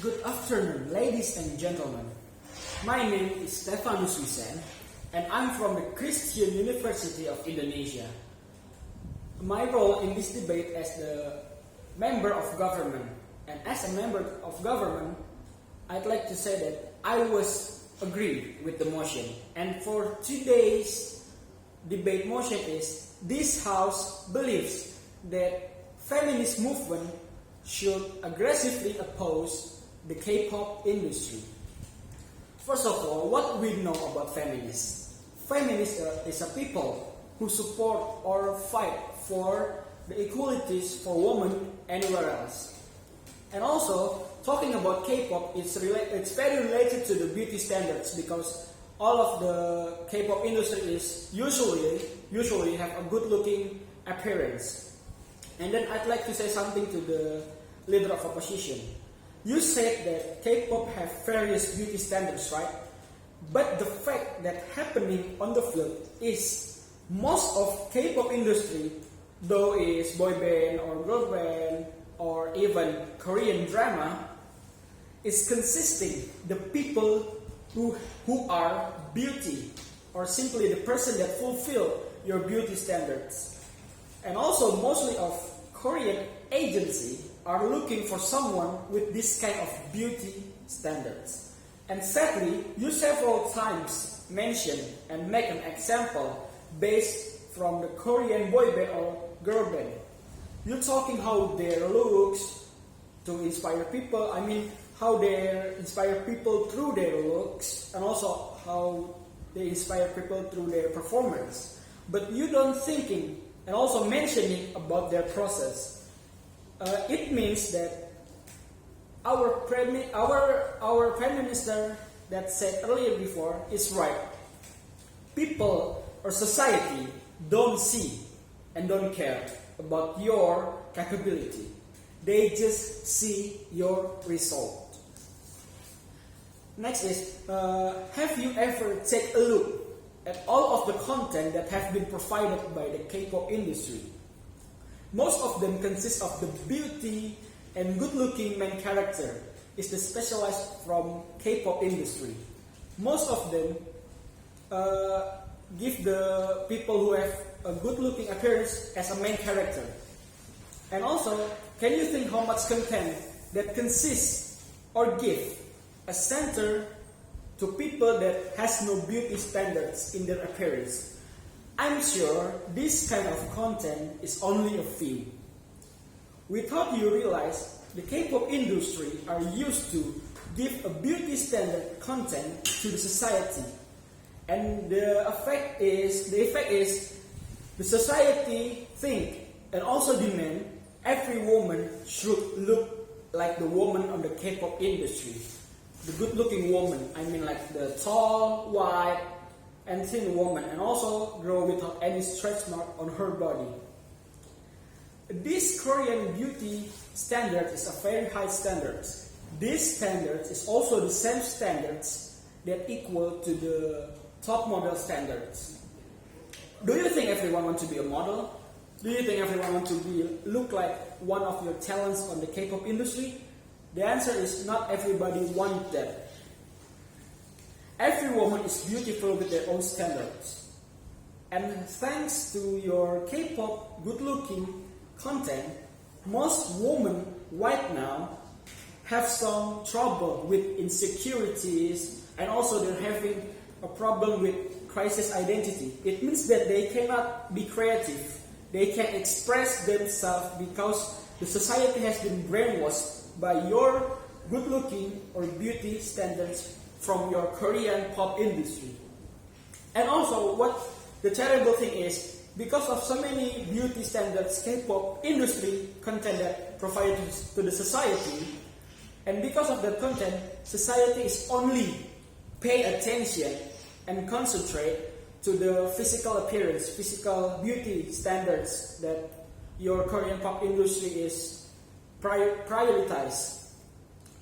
Good afternoon, ladies and gentlemen. My name is STEFANUS and I'm from the Christian University of Indonesia. My role in this debate as the member of government, and as a member of government, I'd like to say that I was agree with the motion. And for today's debate motion is, this house believes that feminist movement should aggressively oppose the K-pop industry. First of all, what we know about feminists? Feminists is a people who support or fight for the equalities for women anywhere else. And also, talking about K-pop, it's very related to the beauty standards, because all of the K-pop industry is usually have a good-looking appearance. And then I'd like to say something to the leader of opposition. You said that K-pop have various beauty standards, right? But the fact that happening on the field is most of K-pop industry, though is boy band or girl band or even Korean drama, is consisting the people who are beauty, or simply the person that fulfill your beauty standards. And also mostly of Korean agency are looking for someone with this kind of beauty standards. And sadly, you several times mention and make an example based from the Korean boy band or girl band. You're talking how their looks to inspire people, how they inspire people through their looks, and also how they inspire people through their performance. But you don't thinking and also mentioning about their process. It means that our Prime Minister that said earlier before is right. People or society don't see and don't care about your capability. They just see your result. Next is, have you ever take a look at all of the content that have been provided by the K-pop industry? Most of them consist of the beauty and good-looking main character is the specialized from K-pop industry. Most of them give the people who have a good-looking appearance as a main character. And also, can you think how much content that consists or give a center to people that has no beauty standards in their appearance? I'm sure this kind of content is only a few. Without you realize, the K-pop industry are used to give a beauty standard content to the society. And the effect is the society think and also demand every woman should look like the woman on the K-pop industry. The good-looking woman, like the tall, white, and thin woman, and also grow without any stretch mark on her body. This Korean beauty standard is a very high standard. This standard is also the same standards that equal to the top model standards. Do you think everyone wants to be a model? Do you think everyone wants to look like one of your talents on the K-pop industry? The answer is not everybody wants that. Every woman is beautiful with their own standards. And thanks to your K-pop good-looking content, most women right now have some trouble with insecurities, and also they're having a problem with crisis identity. It means that they cannot be creative. They can't express themselves because the society has been brainwashed by your good-looking or beauty standards from your Korean pop industry. And also, what the terrible thing is, because of so many beauty standards K-pop industry content that provided to the society, and because of that content, society is only pay attention and concentrate to the physical appearance, physical beauty standards that your Korean pop industry is prioritized.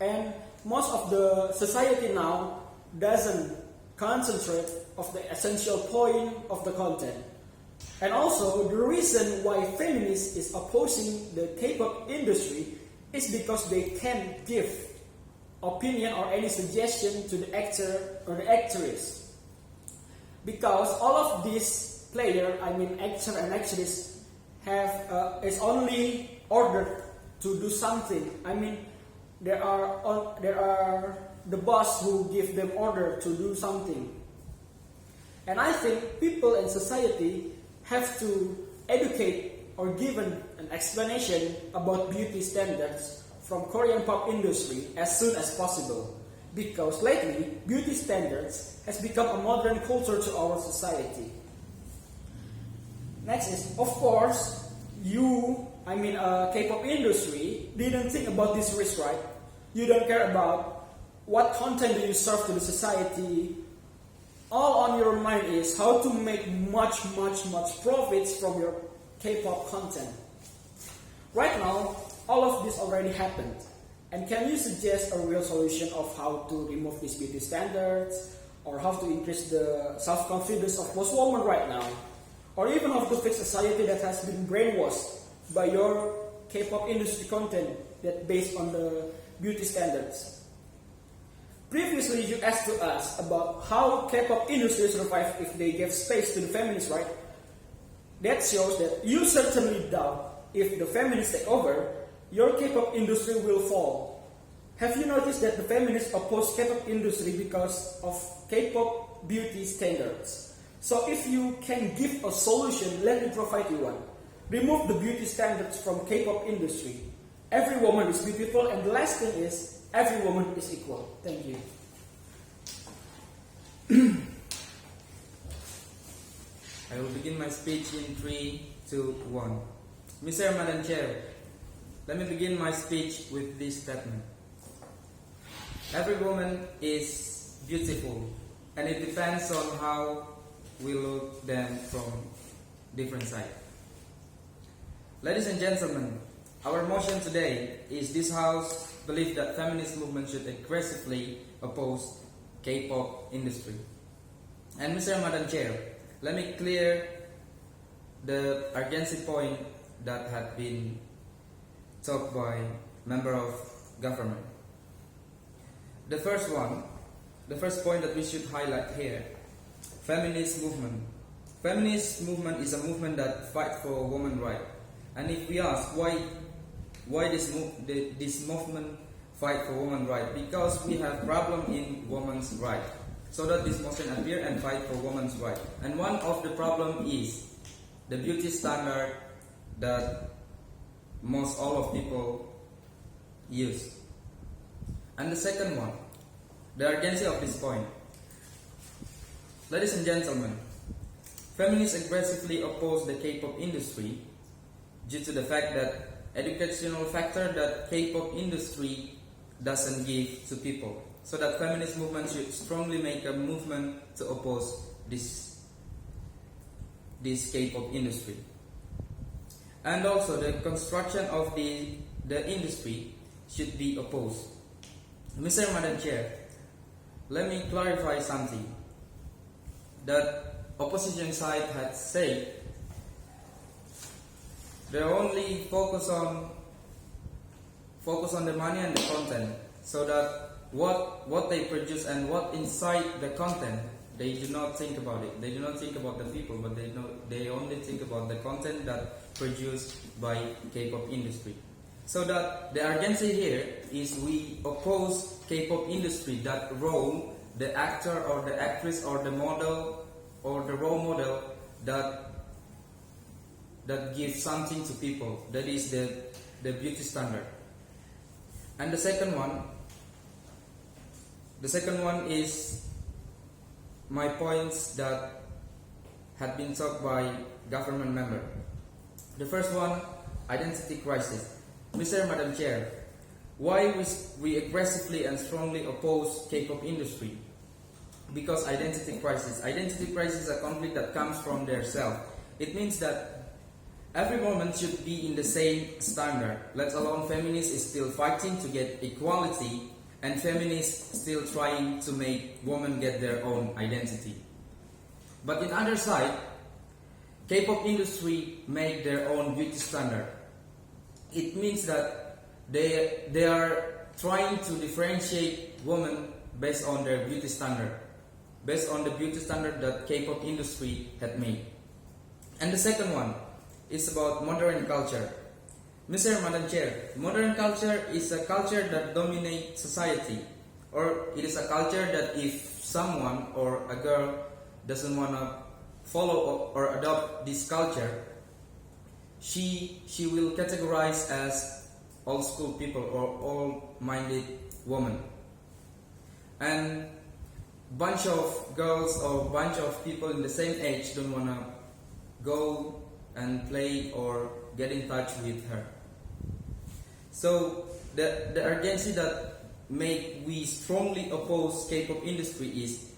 And most of the society now doesn't concentrate of the essential point of the content. And also, the reason why feminists is opposing the K-pop industry is because they can give opinion or any suggestion to the actor or the actress, because all of these players, I mean actor and actress, have is only ordered to do something. I mean there are the boss who give them order to do something. And I think people in society have to educate or given an explanation about beauty standards from Korean pop industry as soon as possible, because lately beauty standards has become a modern culture to our society. Next is, of course, K-pop industry didn't think about this risk, right? You don't care about what content do you serve to the society. All on your mind is how to make much profits from your K-pop content. Right now, all of this already happened. And can you suggest a real solution of how to remove these beauty standards, or how to increase the self-confidence of most women right now, or even how to fix society that has been brainwashed by your K-pop industry content that based on the beauty standards? Previously, you asked to us about how K-pop industry survive if they give space to the feminists, right? That shows that you certainly doubt if the feminists take over, your K-pop industry will fall. Have you noticed that the feminists oppose K-pop industry because of K-pop beauty standards? So if you can give a solution, let me provide you one. Remove the beauty standards from K-pop industry. Every woman is beautiful, and the last thing is, every woman is equal. Thank you. I will begin my speech in 3, 2, 1. Mr. Madam Chair, let me begin my speech with this statement. Every woman is beautiful, and it depends on how we look them from different sides. Ladies and gentlemen, our motion today is this House believes that feminist movement should aggressively oppose K-pop industry. And Mr. Madam Chair, let me clear the urgency point that had been talked by member of government. The first point that we should highlight here, feminist movement. Feminist movement is a movement that fights for women's rights. And if we ask why this movement fight for women's rights, because we have problem in women's rights. So that this motion appear and fight for women's rights. And one of the problem is the beauty standard that most all of people use. And the second one, the urgency of this point. Ladies and gentlemen, feminists aggressively oppose the K-pop industry due to the fact that educational factor that K-pop industry doesn't give to people. So that feminist movement should strongly make a movement to oppose this K-pop industry. And also the construction of the industry should be opposed. Mr. Madam Chair, let me clarify something that opposition side had said. They only focus on the money and the content, so that what they produce and what inside the content, they do not think about it. They do not think about the people, but they only think about the content that produced by K-pop industry. So that the urgency here is we oppose K-pop industry that role the actor or the actress or the model or the role model that gives something to people. That is the beauty standard. And the second one is my points that had been talked by government member. The first one, identity crisis. Mr. Madam Chair, why we aggressively and strongly oppose K-pop industry? Because identity crisis. Identity crisis is a conflict that comes from their self. It means that every woman should be in the same standard, let alone feminists is still fighting to get equality, and feminists still trying to make women get their own identity. But in other side, K-pop industry make their own beauty standard. It means that they are trying to differentiate women based on their beauty standard, based on the beauty standard that K-pop industry had made. And the second one is about modern culture. Mr. Madam Chair, modern culture is a culture that dominates society, or it is a culture that if someone or a girl doesn't want to follow or adopt this culture, she will categorize as old school people or old-minded woman. And bunch of girls or bunch of people in the same age don't want to go and play or get in touch with her. So the urgency that we strongly oppose K-pop industry is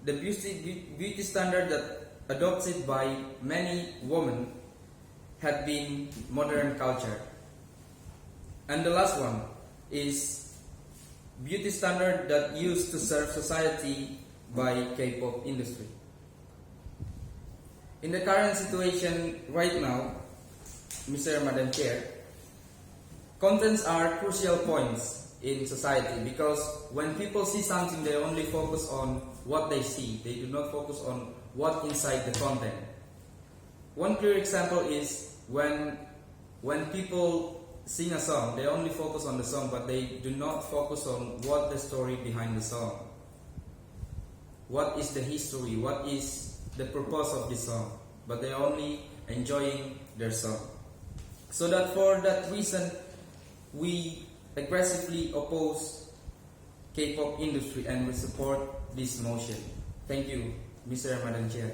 the beauty standard that adopted by many women had been modern culture. And the last one is beauty standard that used to serve society by K-pop industry. In the current situation right now, Mr. Madam Chair, contents are crucial points in society because when people see something, they only focus on what they see. They do not focus on what inside the content. One clear example is when people sing a song, they only focus on the song, but they do not focus on what the story behind the song. What is the history? What is the purpose of the song? But they are only enjoying their song. So that for that reason, we aggressively oppose K-pop industry and we support this motion. Thank you, Mr. and Madam Chair.